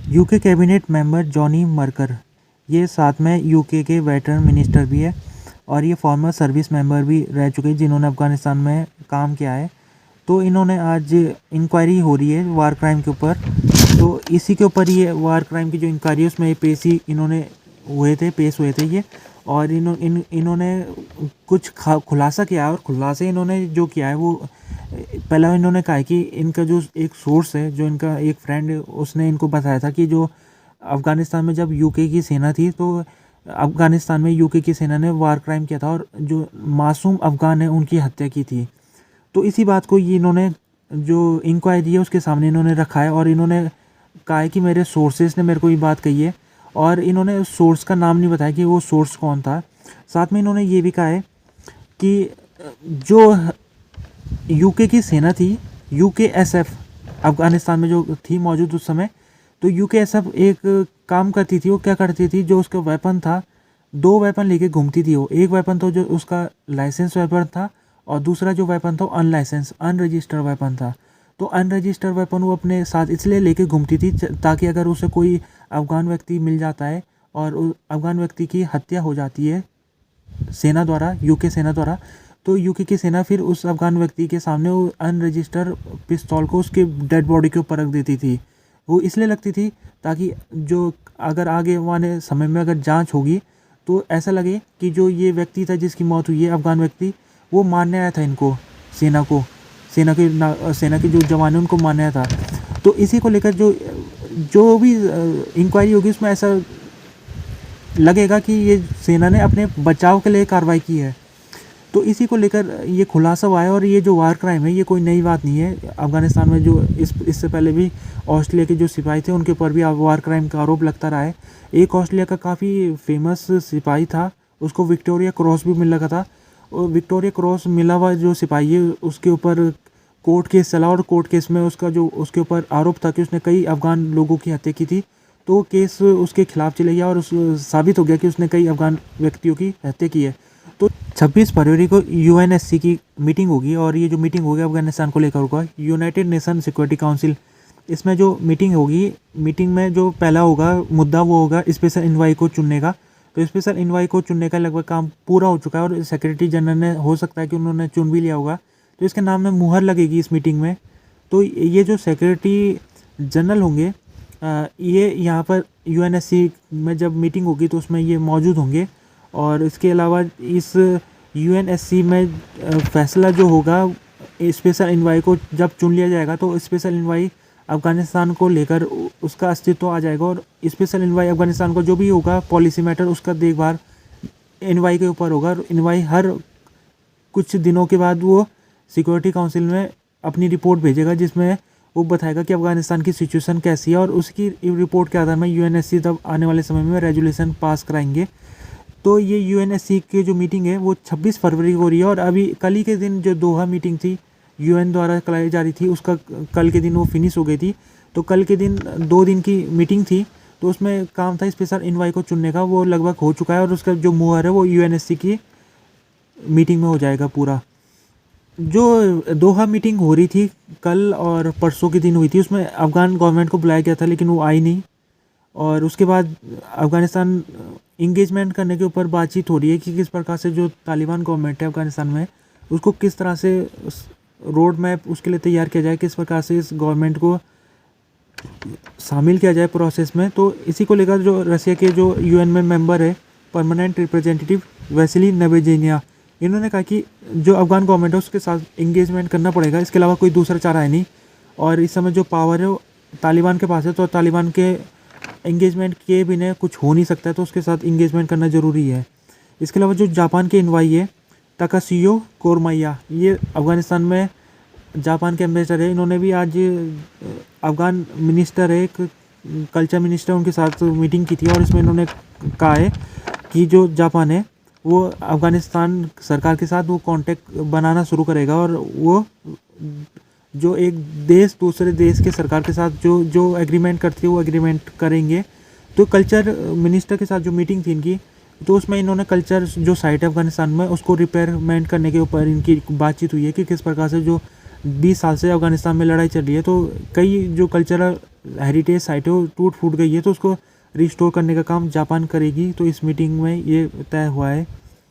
UK cabinet member Johnny मर्कर, ये साथ में यूके के वेटरन मिनिस्टर भी है और ये फॉर्मर सर्विस मेंबर भी रह चुके हैं जिन्होंने अफ़गानिस्तान में काम किया है। तो इन्होंने आज इंक्वायरी हो रही है वार क्राइम के ऊपर, तो इसी के ऊपर ये वार क्राइम की जो इंक्वायरी है उसमें इन्होंने पेश हुए थे ये। और इन्होंने कुछ खुलासा किया है और खुलासे इन्होंने जो किया है वो पहला इन्होंने कहा है कि इनका जो एक सोर्स है, जो इनका एक फ्रेंड है, उसने इनको बताया था कि जो अफ़गानिस्तान में जब यूके की सेना थी तो अफ़गानिस्तान में यूके की सेना ने वार क्राइम किया था और जो मासूम अफ़गान है उनकी हत्या की थी। तो इसी बात को ये इन्होंने जो इंक्वायरी है उसके सामने इन्होंने रखा है और इन्होंने कहा है कि मेरे सोर्सेज ने मेरे को ये बात कही है और इन्होंने सोर्स का नाम नहीं बताया कि वो सोर्स कौन था। साथ में इन्होंने ये भी कहा है कि जो यूके की सेना थी, यूकेएसएफ अफ़गानिस्तान में जो थी मौजूद उस समय, तो यूकेएसएफ एक काम करती थी, वो क्या करती थी, जो उसका वेपन था, 2 वेपन लेके घूमती थी वो। एक वेपन तो जो उसका लाइसेंस वेपन था और दूसरा जो वेपन था अनलाइसेंस अनरजिस्टर्ड वेपन था। तो अनरजिस्टर्ड वेपन वो अपने साथ इसलिए लेके घूमती थी ताकि अगर उसे कोई अफ़गान व्यक्ति मिल जाता है और उस अफ़गान व्यक्ति की हत्या हो जाती है सेना द्वारा, यूके सेना द्वारा, तो यूके की सेना फिर उस अफ़गान व्यक्ति के सामने वो अनरजिस्टर्ड पिस्तौल को उसके डेड बॉडी के ऊपर रख देती थी। वो इसलिए लगती थी ताकि जो अगर आगे वाले समय में अगर जांच होगी तो ऐसा लगे कि जो ये व्यक्ति था जिसकी मौत हुई है, अफ़गान व्यक्ति, वो मारने आया था इनको, सेना के जो जवान हैं उनको मारने आया था। तो इसी को लेकर जो भी इंक्वायरी होगी उसमें ऐसा लगेगा कि ये सेना ने अपने बचाव के लिए कार्रवाई की है। तो इसी को लेकर ये खुलासा हुआ है और ये जो वार क्राइम है ये कोई नई बात नहीं है। अफ़गानिस्तान में जो इससे पहले भी ऑस्ट्रेलिया के जो सिपाही थे उनके ऊपर भी वार क्राइम का आरोप लगता रहा है। एक ऑस्ट्रेलिया का काफ़ी फेमस सिपाही था, उसको विक्टोरिया क्रॉस भी मिल रखा था। और विक्टोरिया क्रॉस मिला हुआ जो सिपाही है उसके ऊपर कोर्ट केस चला और कोर्ट केस में उसके ऊपर आरोप था कि उसने कई अफ़गान लोगों की हत्या की थी। तो वो केस उसके खिलाफ चले गया और साबित हो गया कि उसने कई अफ़गान व्यक्तियों की हत्या की है। तो 26 फरवरी को यूएनएससी की मीटिंग होगी और ये जो मीटिंग होगी अफ़गानिस्तान को लेकर होगा, यूनाइटेड नेशन सिक्योरिटी काउंसिल। इसमें जो मीटिंग होगी, मीटिंग में जो पहला होगा मुद्दा वो होगा स्पेशल इन्वाई को चुनने का। तो स्पेशल इन्वाई को चुनने का लगभग काम पूरा हो चुका है और सेक्रेटरी जनरल ने, हो सकता है कि उन्होंने चुन भी लिया होगा, तो इसके नाम में मुहर लगेगी इस मीटिंग में। तो ये जो सेक्रेटरी जनरल होंगे, ये यहाँ पर यूएनएससी में जब मीटिंग होगी तो उसमें ये मौजूद होंगे। और इसके अलावा इस यूएनएससी में फैसला जो होगा, स्पेशल इन्वाई को जब चुन लिया जाएगा तो स्पेशल इन्वाई अफ़गानिस्तान को लेकर उसका अस्तित्व आ जाएगा और स्पेशल इन्वाई अफ़गानिस्तान को जो भी होगा पॉलिसी मैटर उसका देखभाल इन्वाई के ऊपर होगा। और इन्वाई हर कुछ दिनों के बाद वो सिक्योरिटी काउंसिल में अपनी रिपोर्ट भेजेगा जिसमें वो बताएगा कि अफ़गानिस्तान की सिचुएशन कैसी है और उसकी रिपोर्ट के आधार में यूएनएससी तब आने वाले समय में रेजोल्यूशन पास कराएंगे। तो ये यूएनएससी की जो मीटिंग है वो 26 फरवरी को हो रही है और अभी कल ही के दिन जो दोहा मीटिंग थी यूएन द्वारा कराई जा रही थी उसका कल के दिन वो फिनिश हो गई थी। तो कल के दिन 2 दिन की मीटिंग थी, तो उसमें काम था स्पेशल इन्वाई को चुनने का, वो लगभग हो चुका है और उसका जो मुहर है वो यूएनएससी की मीटिंग में हो जाएगा पूरा। जो दोहा मीटिंग हो रही थी कल और परसों के दिन हुई थी, उसमें अफ़गान गवर्नमेंट को बुलाया गया था लेकिन वो आई नहीं। और उसके बाद अफ़गानिस्तान इंगेजमेंट करने के ऊपर बातचीत हो रही है कि किस प्रकार से जो तालिबान गवर्नमेंट है अफ़गानिस्तान में उसको किस तरह से रोड मैप उसके लिए तैयार किया जाए, किस प्रकार से इस गवर्नमेंट को शामिल किया जाए प्रोसेस में। तो इसी को लेकर जो रसिया के जो यूएन में मेंबर है परमानेंट रिप्रेजेंटेटिव वैसिली नेबेजिनिया, इन्होंने कहा कि जो अफ़गान गवर्नमेंट है उसके साथ इंगेजमेंट करना पड़ेगा, इसके अलावा कोई दूसरा चारा है नहीं। और इस समय जो पावर है वो तालिबान के पास है, तो तालिबान के इंगेजमेंट के बिना कुछ हो नहीं सकता है, तो उसके साथ इंगेजमेंट करना ज़रूरी है। इसके अलावा जो जापान के इन्वाई है ताकाशियो कोरमाया, ये अफ़गानिस्तान में जापान के एम्बेसडर है, इन्होंने भी आज अफ़गान मिनिस्टर है, एक कल्चर मिनिस्टर, उनके साथ मीटिंग की थी और इसमें इन्होंने कहा है कि जो जापान है वो अफ़गानिस्तान सरकार के साथ वो कांटेक्ट बनाना शुरू करेगा और वो जो एक देश दूसरे देश के सरकार के साथ जो एग्रीमेंट करती है वो एग्रीमेंट करेंगे। तो कल्चर मिनिस्टर के साथ जो मीटिंग थी इनकी, तो उसमें इन्होंने कल्चर जो साइट है अफ़गानिस्तान में उसको रिपेयरमेंट करने के ऊपर इनकी बातचीत हुई है कि किस प्रकार से जो 20 साल से अफ़गानिस्तान में लड़ाई चल रही है, तो कई जो कल्चरल हेरिटेज साइट है वो टूट फूट गई है, तो उसको रिस्टोर करने का काम जापान करेगी। तो इस मीटिंग में ये तय हुआ है